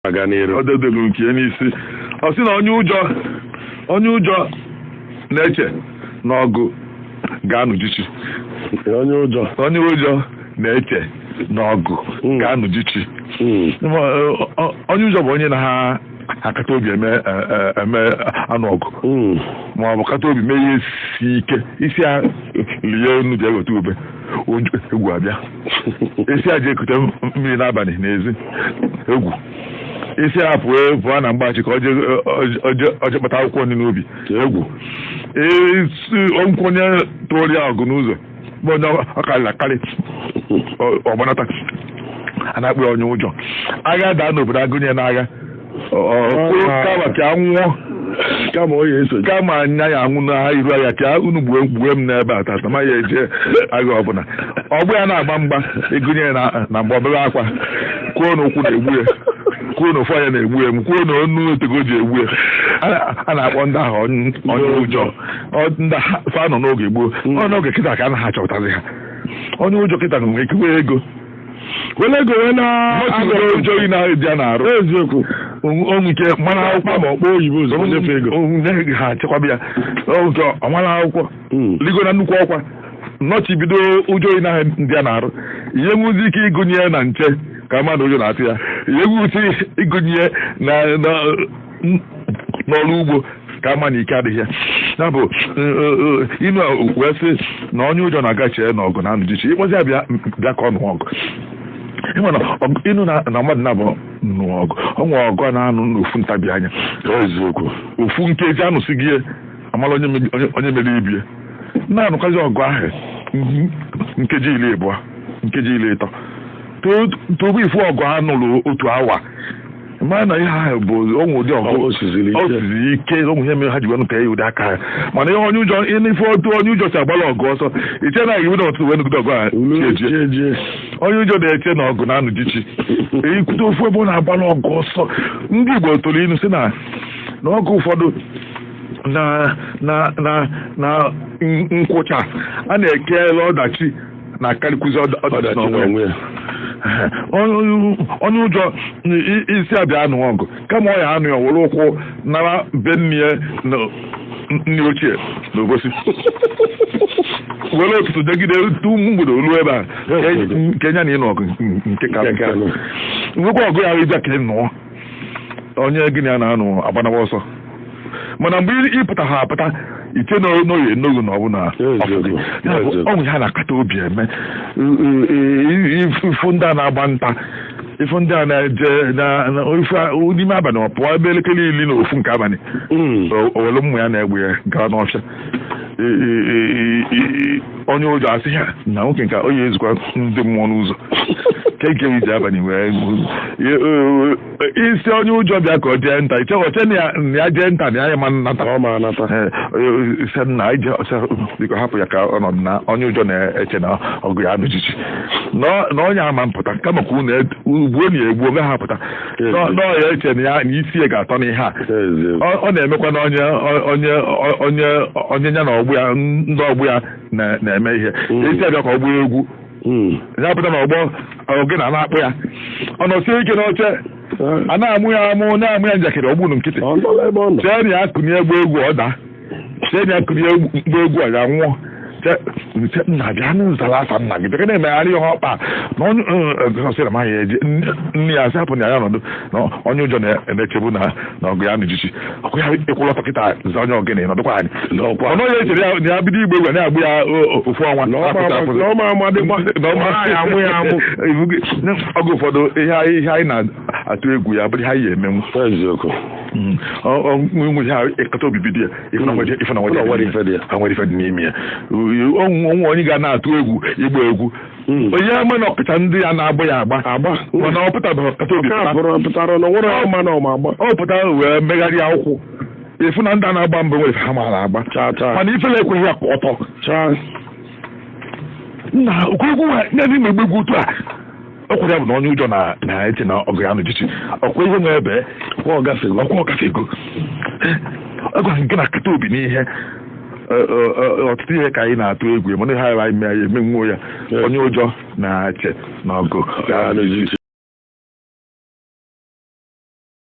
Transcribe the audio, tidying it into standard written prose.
aga n'iru ọ dedelu nke n'isi ọ sị na onye ụjọ na-eche na ọgụ ga-anụjichi onye ụjọ na-eche na ọgụ ga-anụjichi onye ụjọ bụ onye na ha akata obi eme anụ ọgụ ma ọ bụ kata obi mee ihe si ike isi a lie enu ji egote ube egwu abịa isi a ji ekute mmiri n'abalị n'ezi egwu isi a pụọ na mgbachi ka oje kpata akwụkwọ nri n'ubi egwu nkwụ onye tụrụ ya ọgụ n'ụzọ bụ onye ọkarịrị akarị ọgbanata a na-akpọ onye ụjọ agha daa n'obodo agụnye n'agha kama ka nwụọ kama anya ya anwụ na iru agha ka unu gbuo m n'ebe a tata ma ya eje agha ọbụla ọgbụ ya na-agba mgba egụnye na mgbe obere akwa kwuo na ụkwụ na-egbu ya kwuo na ofu anya na-egbu ya m kwuo na onu otego ji egbu ya a na-akpọ ndị ahụ onye ụjọ ndị fa nọ n'oge gboo n'oge kịta ka a na-ha achọpụtazi ha onye ụjọ kịta nwere ike wee ego wele ego wee na-agọrọ ụjọ ị na-eji ya na-arụ eziokwu onwe ike mara akwụkwọ ma ọkpọ oyibo nyefe ego ha chekwaba ya nke ọmara akwụkwọ ligo na nnukwu ọkwa nnọchibido ụjọ ị na-ndị ya na-arụ ihe nwụzi ike ịgụnye na nche ka mmadụ ụjọ na-atụ ya ihe nwụzi ịgụnye n'ọrụ ugbo ka ama na ike adịghị ya bụ inu wee sị na onye ụjọ na-agachi n'ọgụ na anụjichi ịkpọzi ya bịa ka ọ nụọ ọgụ ịma na ịnụ na mmadụ na-abụ nụọ ọgụ ọ nwere ọgụ a na-anụ n'ofu ntabi anya eziokwu ofu nkeji anụsị gị amala onye mere ibie na-anụkwazi ọgụ ahụ nkeji iri abụọ nkeji iri ịtọ tobu ifu ọgụ ha nụrụ otu awa mara na ihe ahụ bụ onwe ụdị ọgụ osiziri ike onwe ihe mere ha ji wenụ ka ya ụdị aka ha mana ihe onye ụjọ ife otu onye ụjọ si agbala ọgụ ọsọ iche na iwu na otu wenugide ọgụ a onye ụjọ na-eche na ọgụ na anụjichi eyikwute ofu ebe ọ na-agbala ọgụ ọsọ ndị Igbo toro inu si na ọgụ ụfọdụ na nkwụcha a na-ekele ọdachi na-akarịkwụzi ọdachi n'onwe ya onye ụjọ isi abịa anụ ọgụ kama ọ ya anụ ya were ụkwụ nara be nne ochie na obosi were ụtụtụ degide mgbede olu ebe a nke nya na ịnụ ọgụ nke ka nwekwa ọgụ ya ịbịa ka ị nụọ onye gịnị ya na-anụ agbanawa ọsọ mana mgbe ịpụta ha apụta iche n'oye n'oge na ọbụla ọnwụ ha na-akata obi eme ifu ndị a na-agba nta ifu ndị a na-eje n'ime abalị ma pụọ ebe elekere iri na ofu nke abalị owelu mmụ ya na-egbu ya gaa n'ọfịa onye ụjọ asị ya na nwoke nke onye ezukwa ndị mmụọ n'ụzọ ka ike iji abalị wee isi onye ụjọ bịa ka ọ jee nta iche na ya jee nta na ya ma nnata ise nna ije biko hapụ ya ka ọnọdụ na onye ụjọ na-eche na ọgụ ya anụjichi na onye ama mpụta kama ka ugbuo na egbuo gaghị apụta n'ọya eche na ya na isi ya ga-atọ n'ihe a ọ na-emekwa na onye ya na ọgbụ ya ndị ọgbụ ya na-eme ihe isi abịa ka ọ gbaa egwu ya pụta na ọgbọ oge na-akpụ ya ọ nọsie ike n'oche a na-amụ ya njakịrị ọgbụnụ nkịtị chee na ya kụnye egwu ọ daa chee na ya kụnye egwu ọ ya nwụọ nna bịa nzala afa nna gị bịa na-emegharị ihe ọkpa na ma ya eje nne ya zapụ na ya ọnọdụ na onye ụjọ na-echebu na ọgụ ya anụjichi ọkụ ya ịkwụlọtọ kịta za onye ọgịnị nọdụkwa anyị ọnụ ya echere na ya bido igbe egwe na-agbụ ya ofu ọnwa ọgụ ụfọdụ ihe anyị na-atụ egwu ya bụrụ ihe anyị emenwu nwe ha ịkata obibi dị ya ife na nwere ife dị n'ime ya onwe onye ga na-atụ egwu igba egwu onye ama na ọpụta ndị ya na-agba ya agba mana ọ pụtabeghị kata obi ọ pụtara wee megharịa ụkwụ efu na ndị a na-agba mgbe nwere ha mara agba mana ifele ekweghị ya kwa ọtọ na okwu ndị na-egbe egwu otu a ọkwụ ya bụ na onye ụjọ na-eche na ọgụ ya anụjichi ọkwa ihe nwe ebe ọkwa ọgafego ọgwa nke na-akata obi n'ihe ọtụtụ ihe ka anyị na-atụ egwu mana ha anyị eme nwo ya onye ụjọ na-eche na ọgụ